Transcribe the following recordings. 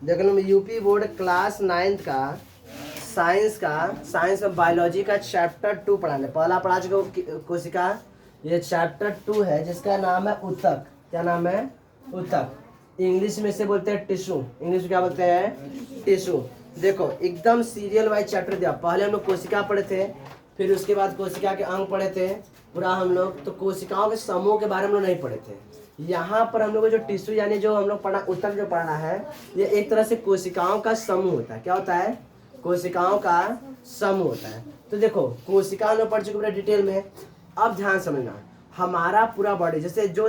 देख लो UP board class 9th का science में बायोलॉजी का चैप्टर 2 पढ़ाने, पहला पढ़ा चुके कोशिका। ये चैप्टर 2 है जिसका नाम है ऊतक। क्या नाम है? ऊतक। इंग्लिश में से बोलते हैं टिश्यू। इंग्लिश में क्या बोलते हैं? टिश्यू। देखो एकदम सीरियल वाइज चैप्टर दिया। पहले हम लोग कोशिका पढ़े थे, फिर उसके बाद कोशिका के अंग पढ़े थे पूरा हम लोग। तो कोशिकाओं के समूह के बारे में हम लोग नहीं पढ़े थे। यहाँ पर हम लोग जो टिश्यू यानी जो हम लोग पढ़ा ऊतक जो पढ़ना है, ये एक तरह से कोशिकाओं का समूह होता है। क्या होता है? कोशिकाओं का समूह होता है। तो देखो कोशिका हम लोग पढ़ चुके पूरा डिटेल में। अब ध्यान समझना, हमारा पूरा बॉडी जैसे जो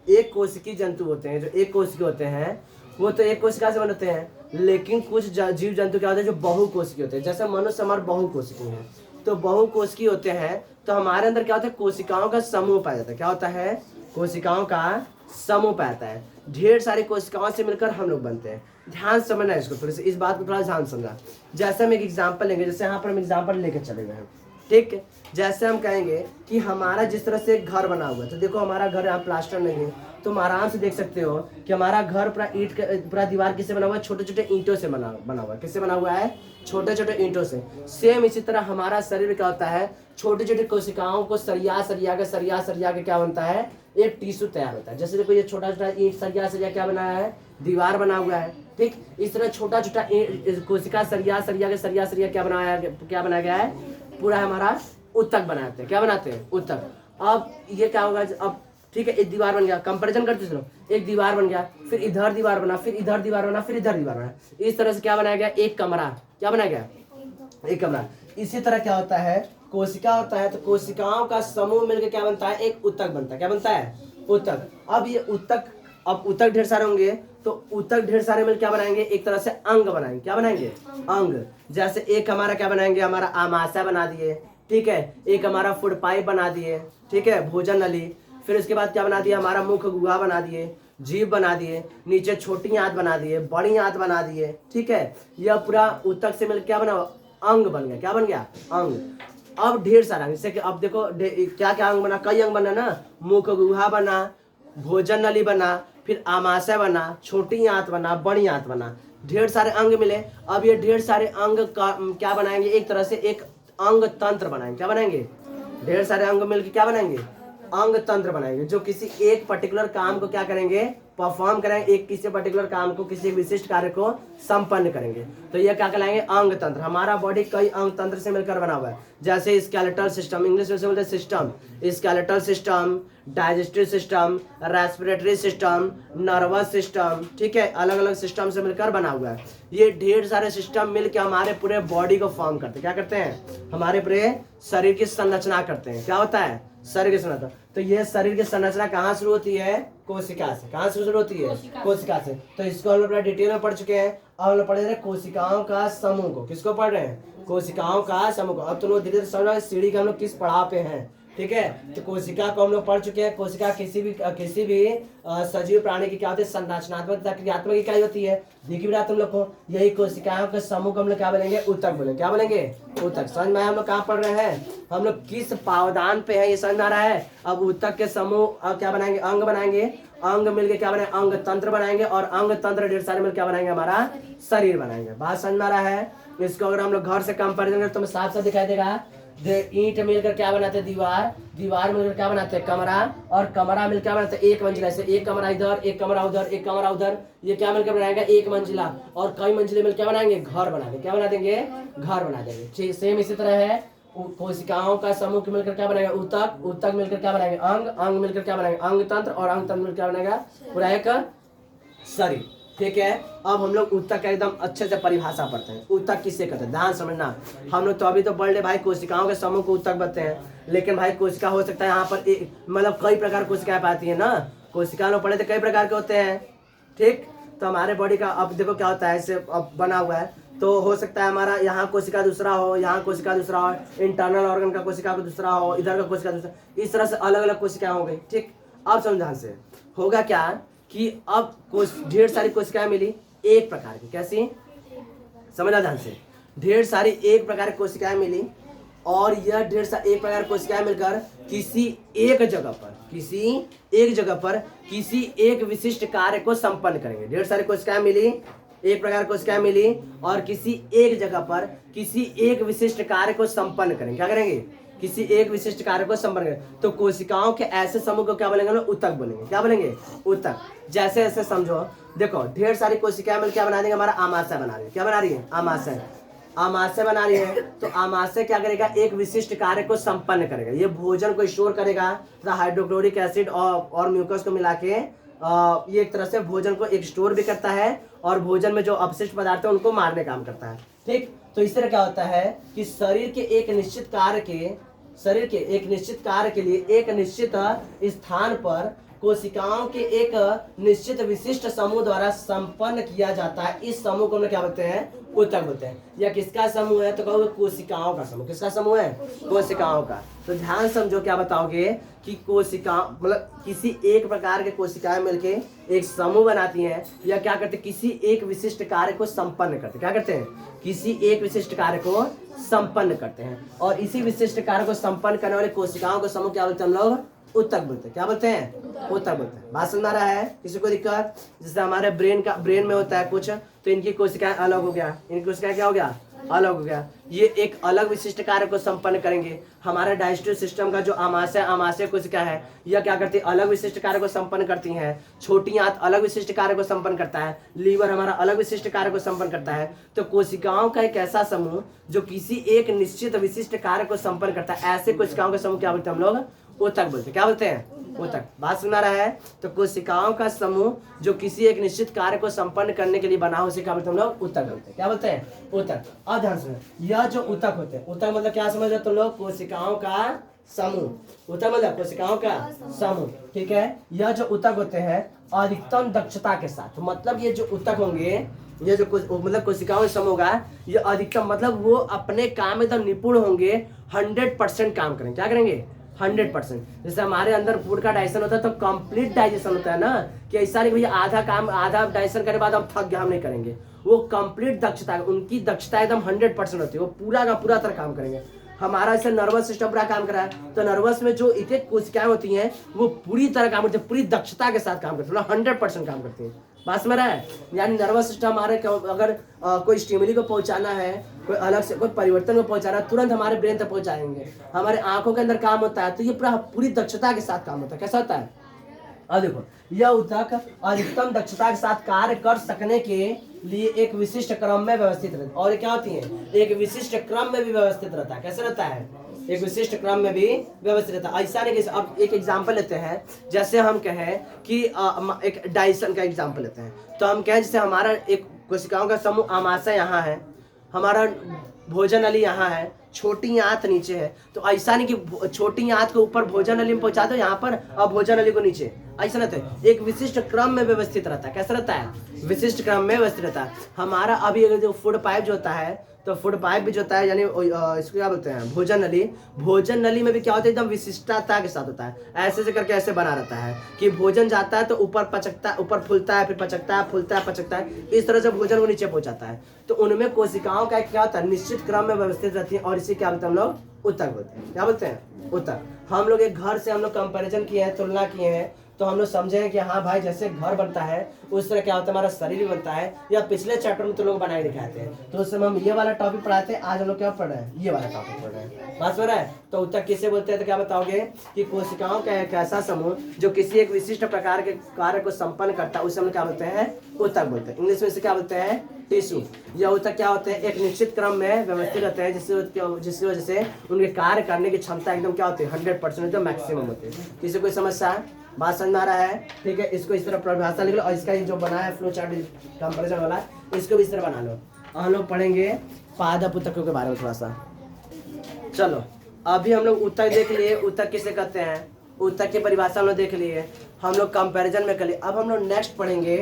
एक कोशिकीय जंतु होते हैं, जो एक कोशिकीय होते हैं वो तो एक कोशिका से बनते हैं, लेकिन कुछ जीव जंतु क्या होते हैं जो बहुकोशिकीय होते हैं। जैसे मनुष्य हमारे बहुकोशिकीय हैं, तो बहुकोशिकीय होते हैं तो हमारे अंदर क्या होता है? कोशिकाओं का समूह पाया जाता है। क्या होता है? कोशिकाओं का समूह पाया जाता है। ढेर सारी कोशिकाओं से मिलकर हम लोग बनते हैं। ध्यान समझना है इसको, थोड़ी सी इस बात को थोड़ा ध्यान समझना। जैसे हम एक एग्जाम्पल लेंगे, जैसे यहाँ पर हम एग्जाम्पल लेकर चले गए हैं, ठीक है। जैसे हम कहेंगे कि हमारा जिस तरह से घर बना हुआ है, तो देखो हमारा घर यहाँ प्लास्टर नहीं है, तुम आराम से देख सकते हो कि हमारा घर पूरा ईंट का पूरा दीवार किससे बना हुआ है? छोटे छोटे ईंटों से बना हुआ है। किससे बना हुआ है? छोटे छोटे ईंटों से। सेम इसी तरह हमारा शरीर क्या होता है? छोटी छोटी कोशिकाओं को सरिया सरिया के क्या बनता है? एक टिश्यू तैयार होता है। जैसे देखो ये छोटा छोटा ईंट सरिया क्या बनाया है? दीवार बना हुआ है, ठीक। इस तरह छोटा छोटा कोशिका सरिया के क्या बनाया गया है? पूरा हमारा ऊतक बनाते हैं। क्या बनाते हैं? ऊतक। अब ये क्या होगा? अब ठीक है, एक दीवार बन गया, कंपैरिजन करते चलो, एक दीवार बन गया, फिर इधर दीवार बना, फिर इधर दीवार बना, फिर इधर दीवार बना। इस तरह से क्या बनाया गया? एक कमरा। क्या बनाया गया? एक कमरा। इसी तरह क्या होता है? कोशिका होता है, तो कोशिकाओं का समूह मिलकर क्या बनता है? एक ऊतक बनता है। क्या बनता है? ऊतक। अब ये ऊतक, अब ऊतक ढेर सारे होंगे तो ऊतक ढेर सारे मिलकर क्या बनाएंगे? एक तरह से अंग बनाएंगे। क्या बनाएंगे? अंग। जैसे एक हमारा क्या बनाएंगे? हमारा आमाशय बना दिए, ठीक है। एक हमारा फूड पाइप बना दिए, ठीक है, भोजन नली। फिर उसके बाद क्या बना दिया? हमारा मुख गुहा बना दिए, जीभ बना दिए, नीचे छोटी आंत बना दिए, बड़ी आंत बना दिए, ठीक है। यह पूरा ऊतक से मिलकर क्या बना? अंग बन गया। क्या बन गया? अंग। अब ढेर सारा अंग, जैसे कि अब देखो क्या क्या अंग बना? कई अंग बना ना। मुख गुहा बना, भोजन नली बना, फिर आमाशय बना, छोटी आंत बना, बड़ी आंत बना। ढेर सारे अंग मिले। अब ये ढेर सारे अंग का क्या बनाएंगे? एक तरह से एक अंग तंत्र बनाएंगे। क्या बनाएंगे? ढेर सारे अंग मिलकर क्या बनाएंगे? अंग तंत्र बनाएंगे, जो किसी एक पर्टिकुलर काम को क्या करेंगे? परफॉर्म करेंगे। एक किसी पर्टिकुलर काम को, किसी विशिष्ट कार्य को संपन्न करेंगे। तो ये क्या कहलाएंगे? अंग तंत्र। हमारा बॉडी कई अंग तंत्र से मिलकर बना हुआ है। जैसे स्केलेटल सिस्टम, इंग्लिश में से बोलते हैं system, skeletal system, digestive system, respiratory system, nervous system, ठीक है। अलग अलग सिस्टम से मिलकर बना हुआ है। ये ढेर सारे सिस्टम मिलकर हमारे पूरे बॉडी को फॉर्म करते हैं। क्या करते हैं? हमारे पूरे शरीर की संरचना करते हैं। क्या होता है? शरीर की संरचना। तो ये शरीर की संरचना कहाँ शुरू होती है? कोशिका से। कहाँ से शुरू होती है? कोशिका से। तो इसको हम लोग पूरा डिटेल में पढ़ चुके हैं। अब हम लोग पढ़ रहे हैं कोशिकाओं का समूह को। किसको पढ़ रहे हैं? कोशिकाओं का समूह को। अब तुम लोग धीरे धीरे समझ रहे हैं सीढ़ी का हम लोग किस पड़ाव पे हैं, ठीक है। तो कोशिका को हम लोग पढ़ चुके हैं। कोशिका किसी भी सजीव प्राणी की क्या होती है? संरचनात्मक क्रियात्मक इकाई होती है। देखिए बेटा तुम लोग को, यही कोशिकाओं के समूह को हम लोग क्या बोलेंगे? ऊतक बोलेंगे। क्या बोलेंगे? ऊतक। समझ में आया हम लोग कहाँ पढ़ रहे हैं? हम लोग किस पावदान पे है ये समझ में आ रहा है। अब ऊतक के समूह क्या बनाएंगे? अंग बनाएंगे। अंग मिलके क्या बनाएंगे? अंग तंत्र बनाएंगे। और अंग तंत्र ढेर सारे मिलकर क्या बनाएंगे? हमारा शरीर बनाएंगे। बात समझ में आ रहा है? इसको अगर हम लोग घर से कंपेरिजन करें तो साफ साफ दिखाई देगा। ईंट मिलकर क्या बनाते हैं? दीवार। दीवार मिलकर क्या बनाते हैं? कमरा। और कमरा मिलकर क्या बनाते हैं? एक मंजिला। से एक कमरा इधर, एक कमरा उधर, एक कमरा उधर, ये क्या मिलकर बनाएगा? एक मंजिला। और कई मंजिले मिलकर क्या बनाएंगे? घर बना देंगे। क्या बना देंगे? घर बना देंगे। ठीक, सेम इसी तरह है। कोशिकाओं का समूह मिलकर क्या बनाएगा? ऊतक। ऊतक मिलकर क्या बनाएंगे? अंग। अंग मिलकर क्या बनाएंगे? अंग तंत्र। और अंग तंत्र मिलकर क्या बनाएगा? पूरा एक शरीर, ठीक है। अब हम लोग ऊतक का एकदम अच्छे से परिभाषा पढ़ते हैं। ऊतक किससे कहते हैं? ध्यान समझना। हम लोग तो अभी तो पढ़ ले भाई कोशिकाओं के समूह को ऊतक बताते हैं, लेकिन भाई कोशिका हो सकता है यहाँ पर मतलब कई प्रकार की कोशिकाएं पाती है ना। कोशिका लोग पढ़े तो कई प्रकार के होते हैं, ठीक। तो हमारे बॉडी का अब देखो क्या होता है, इससे अब बना हुआ है। तो हो सकता है हमारा यहाँ कोशिका दूसरा हो, यहाँ कोशिका दूसरा हो, इंटरनल ऑर्गन का कोशिका दूसरा हो, इधर का कोशिका दूसरा, इस तरह से अलग अलग कोशिकाएं हो गई, ठीक। अब समझ से होगा क्या कि अब ढेर सारी कोशिकाएं मिली एक प्रकार की। कैसी? समझना ध्यान से। ढेर सारी एक प्रकार की कोशिकाएं मिली और यह ढेर सारी एक प्रकार की कोशिकाएं मिलकर किसी एक जगह पर किसी एक विशिष्ट कार्य को संपन्न करेंगे। ढेर सारी कोशिकाएं मिली एक प्रकार की कोशिकाएं मिली और किसी एक जगह पर किसी एक विशिष्ट कार्य को संपन्न करेंगे। क्या करेंगे? किसी एक विशिष्ट कार्य को संपन्न करेंगे। तो कोशिकाओं के ऐसे समूह को क्या बोलेंगे? ऊतक बोलेंगे। क्या बोलेंगे? ऊतक। जैसे ऐसे समझो, देखो ढेर सारी कोशिकाएं मिलकर क्या बना देंगे? हमारा आमाशय बना रही है। क्या बना रही है? आमाशय। आमाशय बना रही है तो आमाशय क्या करेगा? एक विशिष्ट कार्य को संपन्न करेगा। ये भोजन को स्टोर करेगा तथा हाइड्रोक्लोरिक एसिड और म्यूकस को मिला के ये एक तरह से भोजन को एक स्टोर भी करता है और भोजन में जो अपशिष्ट पदार्थ है उनको मारने काम करता है। ठीक, तो इस तरह क्या होता है कि शरीर के एक निश्चित कार्य के लिए एक निश्चित स्थान पर कोशिकाओं के एक निश्चित विशिष्ट समूह द्वारा संपन्न किया जाता है। इस समूह को हम क्या बोलते हैं? ऊतक बोलते हैं। यह किसका समूह है? तो कहोगे कोशिकाओं का समूह। किसका समूह है? कोशिकाओं का। तो ध्यान समझो, क्या बताओगे कि कोशिका मतलब किसी एक प्रकार के कोशिकाएं मिलके एक समूह बनाती हैं या क्या करते हैं? किसी एक विशिष्ट कार्य को संपन्न करते हैं। क्या करते हैं? किसी एक विशिष्ट कार्य को संपन्न करते हैं और इसी विशिष्ट कार्य को संपन्न करने वाले कोशिकाओं को समूह क्या बोलते हैं? हम लोग ऊतक बोलते हैं। क्या बोलते हैं? ऊतक बोलते हैं। बात समझ आ रहा है? किसी को दिक्कत? जैसे हमारे ब्रेन में होता है कुछ, तो इनकी कोशिकाएं अलग हो गया, इनकी कोशिकाएं क्या हो गया? अलग हो गया। ये एक अलग विशिष्ट कार्य को संपन्न करेंगे। हमारे डाइजेस्टिव सिस्टम का जो आमाशय कोशिका है, यह क्या करती है? अलग विशिष्ट कार्य को संपन्न करती है। छोटी आंत अलग विशिष्ट कार्य को संपन्न करता है। लीवर हमारा अलग विशिष्ट कार्य को संपन्न करता है। तो कोशिकाओं का एक ऐसा समूह जो किसी एक निश्चित विशिष्ट कार्य को संपन्न करता है, ऐसे कोशिकाओं का समूह क्या बोलते हैं? हम लोग ऊतक बोलते हैं। क्या बोलते हैं? ऊतक। बात सुना रहा है? तो कोशिकाओं का समूह जो किसी एक निश्चित कार्य को संपन्न करने के लिए बना हो, उसे क्या बोलते हैं? हम लोग ऊतक बोलते हैं। क्या बोलते हैं? ऊतक। और ध्यान सुनो, यह जो ऊतक होते हैं, ऊतक मतलब क्या समझ रहे हो तुम लोग? कोशिकाओं का समूह। ऊतक मतलब कोशिकाओं का समूह। ठीक है, यह जो ऊतक होते हैं अधिकतम दक्षता के साथ, मतलब ये जो ऊतक होंगे, ये जो मतलब कोशिकाओं का समूह होगा, ये अधिकतम मतलब वो अपने काम में एकदम निपुण होंगे, 100% काम करेंगे। क्या करेंगे? 100%। जैसे हमारे अंदर फूड का डाइजेशन होता है तो कंप्लीट डाइजेशन होता है ना, कि ऐसा नहीं भैया आधा डाइजेशन करने के बाद हम थक गए, हम नहीं करेंगे। वो कंप्लीट दक्षता, उनकी दक्षता एकदम 100% होती है। वो पूरा का पूरा तरह काम करेंगे। हमारा ऐसे नर्वस सिस्टम पूरा काम कर रहा है तो नर्वस में जो इतने कोशिकाएं होती हैं वो पूरी तरह काम करती है, पूरी दक्षता के साथ काम करती है, 100% काम करती है। बात में रहा है? यानी नर्वस सिस्टम हमारे अगर कोई स्टिमुली को पहुंचाना है, कोई अलग से कोई परिवर्तन को पहुंचाना है, तुरंत हमारे ब्रेन तक पहुंचाएंगे। हमारे आंखों के अंदर काम होता है तो ये पूरी दक्षता के साथ काम होता है। कैसा होता है? अब देखो, यह ऊतक अधिकतम दक्षता के साथ कार्य कर सकने के लिए एक विशिष्ट क्रम में व्यवस्थित रहता है। और क्या होती है? एक विशिष्ट क्रम में भी व्यवस्थित रहता है। कैसे रहता है? एक विशिष्ट क्रम में भी व्यवस्थित रहता है। ऐसा नहीं कि अब एक एग्जांपल लेते हैं, जैसे हम कहें कि एक डाइजेशन का एग्जांपल लेते हैं, तो हम कहें जैसे हमारा एक कोशिकाओं का समूह आमाशय यहाँ है, हमारा भोजन नली यहाँ है, छोटी आंत नीचे है। तो ऐसा नहीं कि छोटी आंत को ऊपर भोजन नली में पहुंचा दो यहाँ पर और भोजन नली को नीचे, ऐसा रहता है। एक विशिष्ट क्रम में व्यवस्थित रहता है। कैसा रहता है? विशिष्ट क्रम में व्यवस्थित रहता है। हमारा अभी अगर जो फूड पाइप जो होता है, तो फूड पाइप भी जो होता है, यानी इसको क्या बोलते हैं? भोजन नली। भोजन नली में भी क्या होता है? एकदम विशिष्टता के साथ होता है। ऐसे से करके ऐसे बना रहता है कि भोजन जाता है तो ऊपर पचकता, ऊपर फूलता है, फिर पचकता है, फूलता है, पचकता है, इस तरह से भोजन को नीचे पहुंचाता है। तो उनमें कोशिकाओं का क्या होता है? निश्चित क्रम में व्यवस्थित रहती है और इसे क्या बोलते हैं? हम लोग ऊतक बोलते हैं। क्या बोलते हैं? ऊतक। हम लोग एक घर से हम लोग कंपेरिजन किए हैं, तुलना किए हैं, तो हम लोग समझे हैं कि हाँ भाई, जैसे घर बनता है उस तरह क्या होता है? हमारा शरीर भी बनता है। या पिछले चैप्टर में तो लोग बनाए दिखाते हैं, तो उस समय हम ये वाला टॉपिक पढ़ाते हैं। आज हम लोग क्या पढ़ रहे हैं? ये वाला टॉपिक पढ़ रहे हैं। बात समझ रहा है? तो ऊतक किसे बोलते हैं? तो क्या बताओगे कि कोशिकाओं का एक ऐसा समूह जो किसी एक विशिष्ट प्रकार के कार्य को संपन्न करता है, उसे हम क्या बोलते हैं? ऊतक बोलते हैं। इंग्लिश में इसे क्या बोलते हैं? टिश्यू। यह ऊतक क्या होते हैं? एक निश्चित क्रम में व्यवस्थित रहते हैं, जिसकी वजह से उनके कार्य करने की क्षमता एकदम क्या होती है? 100% मैक्सिमम होती है। किसी कोई समस्या है? बात समझ में आ रहा है? ठीक है, इसको इस तरह परिभाषा लिख लो और इसका जो बना है फ्लो चार्ट कंपैरिजन वाला, इसको भी इस तरह बना लो। हम लोग पढ़ेंगे पादप ऊतकों के बारे में थोड़ा सा। चलो, अभी हम लोग ऊतक देख लिए, ऊतक किसे कहते हैं, ऊतक की परिभाषा हम लोग देख लिए, हम लोग कंपैरिजन में कर लिए। अब हम लोग नेक्स्ट पढ़ेंगे।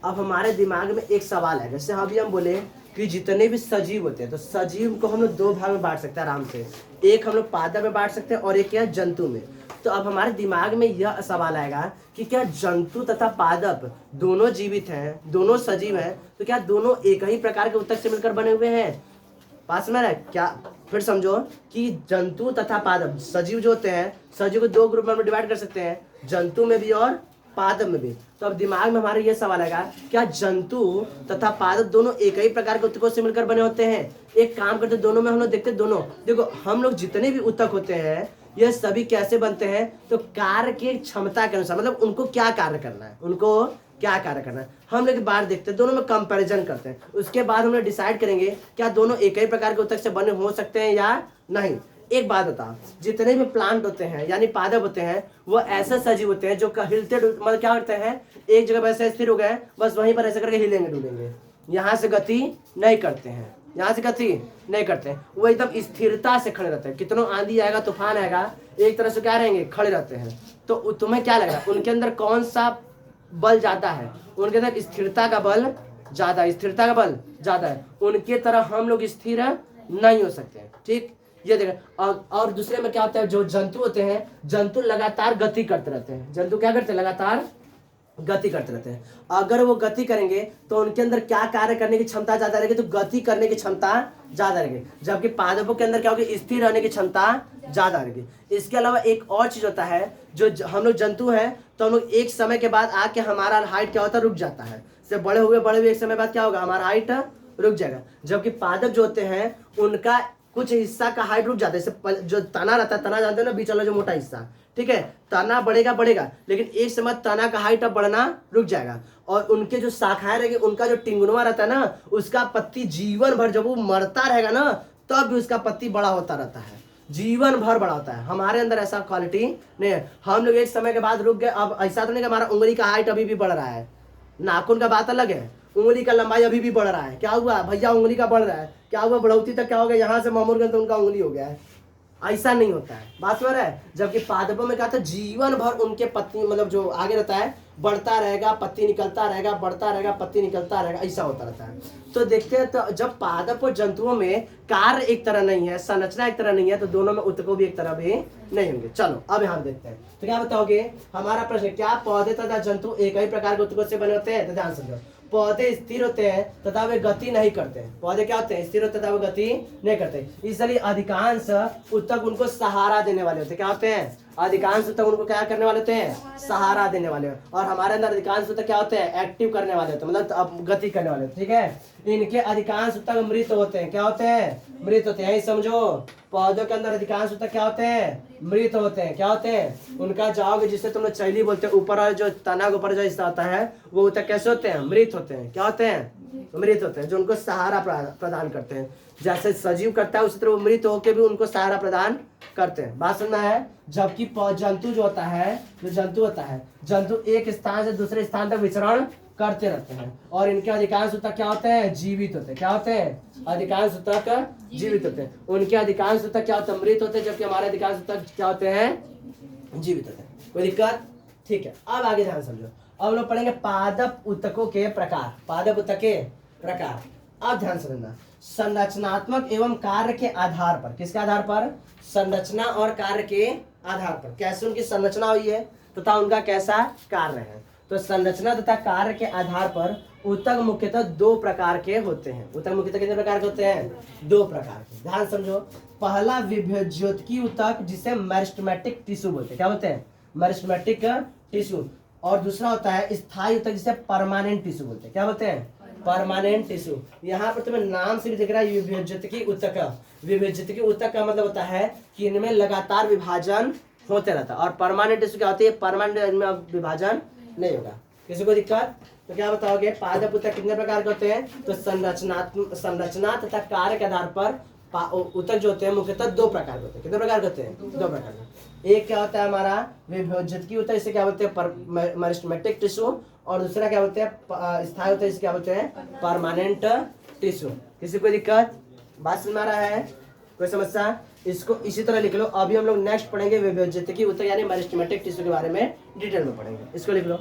अब हमारे दिमाग में एक सवाल है, जैसे अभी हम बोले कि जितने भी सजीव होते हैं, तो सजीव को हम लोग दो भाग में बांट सकते हैं आराम से। एक हम लोग पादप में बांट सकते हैं और एक क्या? जंतु में। तो अब हमारे दिमाग में यह सवाल आएगा कि क्या जंतु तथा पादप दोनों जीवित हैं, दोनों सजीव हैं, तो क्या दोनों एक ही प्रकार के ऊतक से मिलकर बने हुए हैं? पास में है क्या? फिर समझो कि जंतु तथा पादप, सजीव जो होते हैं, सजीव को दो ग्रुप में डिवाइड कर सकते हैं, जंतु में भी और पादप में भी। तो अब दिमाग में हमारे ये सवाल आएगा, क्या जंतु तथा पादप दोनों एक ही प्रकार के ऊतकों से मिलकर बने होते हैं? एक काम करते दोनों में हम लोग देखते दोनों, देखो हम लोग जितने भी ऊतक होते हैं ये सभी कैसे बनते हैं? तो कार्य की क्षमता के अनुसार, मतलब उनको क्या कार्य करना है, उनको क्या कार्य करना है, हम लोग बार देखते हैं, दोनों में कंपैरिजन करते हैं। उसके बाद हम लोग डिसाइड करेंगे क्या दोनों एक ही प्रकार के ऊतक से बने हो सकते हैं या नहीं। एक बात बताओ, जितने भी प्लांट होते हैं यानी पादप होते हैं वो ऐसे सजीव होते हैं जो हिलते मतलब क्या करते हैं, एक जगह पर ऐसे स्थिर हो गए बस वहीं पर ऐसे करके हिलेंगे डुलेंगे, यहाँ से गति नहीं करते हैं, यहाँ से गति नहीं करते हैं, वो एकदम स्थिरता से खड़े रहते हैं। कितनों आंधी आएगा तूफान आएगा एक तरह से क्या रहेंगे, खड़े रहते हैं। तो तुम्हें क्या लग रहा है उनके अंदर कौन सा बल ज्यादा है? उनके अंदर स्थिरता का बल ज्यादा है, स्थिरता का बल ज्यादा है। उनके तरह हम लोग स्थिर नहीं हो सकते हैं, ठीक। ये देखें और दूसरे में क्या होता है, जो जंतु होते हैं जंतु लगातार गति करते रहते हैं। जंतु क्या करते हैं, लगातार गति करते रहते हैं। अगर वो गति करेंगे तो उनके अंदर क्या कार्य करने की क्षमता ज्यादा रहेगी, तो गति करने की क्षमता ज्यादा रहेगी। जबकि पादपों के अंदर क्या होगी, स्थिर रहने की क्षमता ज्यादा रहेगी। इसके अलावा एक और चीज होता है, जो हम लोग जंतु हैं तो हम लोग एक समय के बाद आके हमारा हाइट क्या होता है, रुक जाता है। से बड़े हुए एक समय बाद क्या होगा, हमारा हाइट रुक जाएगा। जबकि पादप जो होते हैं उनका कुछ हिस्सा का हाइट रुक जाता है। जैसे जो तना रहता है, तना जानते हो ना, बीच वाला जो मोटा हिस्सा, ठीक है, तना बढ़ेगा लेकिन एक समय तना का हाइट अब बढ़ना रुक जाएगा। और उनके जो शाखाएं रहेगी, उनका जो टिंगुनवा रहता है ना, उसका पत्ती जीवन भर, जब वो मरता रहेगा ना तब भी उसका पत्ती बड़ा होता रहता है, जीवन भर बड़ा होता है। हमारे अंदर ऐसा क्वालिटी नहीं है। हम लोग एक समय के बाद रुक गए। अब ऐसा तो नहीं कि हमारा उंगली का हाइट अभी भी बढ़ रहा है, नाखून का बात अलग है, उंगली का लंबाई अभी भी बढ़ रहा है। क्या हुआ भैया, उंगली का बढ़ रहा है, क्या हुआ बढ़ोतरी तक क्या हो गया, यहाँ से मामूर गए तो उनका उंगली हो गया है। ऐसा नहीं होता है, बात समझ रहा है। जबकि पादपों में क्या था, जीवन भर उनके पत्ती मतलब जो आगे रहता है बढ़ता रहेगा, पत्ती निकलता रहेगा, बढ़ता रहेगा, पत्ती निकलता रहेगा, ऐसा होता रहता है। तो देखते हैं, तो जब पादप और जंतुओं में कार्य एक तरह नहीं है, संरचना एक तरह नहीं है, तो दोनों में ऊतकों भी एक तरह भी नहीं होंगे। चलो अब यहाँ देखते हैं, तो क्या बताओगे हमारा प्रश्न, क्या पौधे तथा जंतु एक ही प्रकार के ऊतकों से बने होते हैं? तो ध्यान समझो, पौधे स्थिर होते हैं तथा वे गति नहीं करते हैं। पौधे क्या होते हैं, स्थिर होते तथा वे गति नहीं करते, इसलिए अधिकांश ऊतक उनको सहारा देने वाले होते हैं। क्या होते हैं, अधिकांश ऊतक उनको क्या करने वाले होते हैं, सहारा देने वाले। और हमारे अंदर अधिकांश ऊतक क्या होते हैं, एक्टिव करने वाले होते हैं, मतलब अब गति करने वाले, ठीक है। इनके अधिकांश ऊतक मृत होते हैं। क्या होते हैं, मृत होते हैं, यही समझो। पौधों के अंदर अधिकांश ऊतक क्या होते हैं, मृत होते हैं। क्या होते हैं, उनका जाओगे जिससे तुम लोग चैली बोलते हैं, ऊपर वाला जो तना के ऊपर जो हिस्सा होता है वो ऊतक कैसे होते हैं, मृत होते हैं। क्या होते हैं, मृत होते हैं, जो उनको सहारा प्रदान करते हैं। जैसे सजीव करता है उसी तरह मृत होकर भी उनको सहारा प्रदान करते हैं। बात सुनना है। जबकि जंतु जो होता है, जो जंतु होता है, जंतु एक स्थान से दूसरे स्थान तक विचरण करते रहते हैं। और इनके अधिकांश ऊतक क्या होते हैं, जीवित होते हैं। क्या होते हैं, अधिकांश ऊतक जीवित होते हैं। उनके अधिकांश ऊतक क्या होते हैं, मृत होते हैं, जबकि हमारे अधिकांश ऊतक क्या होते हैं, जीवित होते हैं। कोई दिक्कत, ठीक है। अब आगे ध्यान समझो, अब लोग पढ़ेंगे पादप ऊतकों के प्रकार। पादप ऊतक के प्रकार, अब ध्यान समझना। संरचनात्मक एवं कार्य के आधार पर, किसके आधार पर, संरचना और कार्य के आधार पर, कैसे उनकी संरचना हुई है तथा उनका कैसा कार्य है। तो संरचना तथा कार्य के आधार पर ऊतक मुख्यतः दो प्रकार के होते हैं। ऊतक मुख्यतः कितने प्रकार के होते हैं, दो प्रकार के। ध्यान समझो, पहला विभज्योतकी ऊतक जिसे मेरिस्टेमेटिक टिश्यू बोलते हैं। क्या बोलते हैं, मेरिस्टेमेटिक टिश्यू। और दूसरा होता है स्थायी ऊतक जिसे परमानेंट टिश्यू बोलते हैं। क्या बोलते हैं, परमानेंट टिश्यू। यहाँ पर तुम्हें नाम से भी दिख रहा है विभज्योतकी ऊतक। विभज्योतकी ऊतक का मतलब होता है कि इनमें लगातार विभाजन होते रहता है। और परमानेंट टिश्यू क्या होती है, परमानेंट इनमें विभाजन नहीं होगा। किसी को दिक्कत, तो क्या बताओगे पादप ऊतक कितने प्रकार के होते हैं? तो संरचना तथा कार्य के आधार पर ऊतक जो होते हैं मुख्यतः दो प्रकार के होते हैं। कितने प्रकार के होते हैं, दो प्रकार के। एक क्या होता है हमारा विभज्योतकी ऊतक, इसे क्या बोलते हैं, मेरिस्टेमेटिक टिश्यू। और दूसरा क्या बोलते हैं, स्थायी ऊतक, इसे क्या बोलते हैं, परमानेंट टिश्यू। किसी को दिक्कत, बात सुन रहा है, कोई समस्या? इसको इसी तरह लिख लो। अभी हम लोग नेक्स्ट पढ़ेंगे विभज्योतकी ऊतक यानी मेरिस्टेमेटिक टिश्यू के बारे में डिटेल में पढ़ेंगे। इसको लिख लो।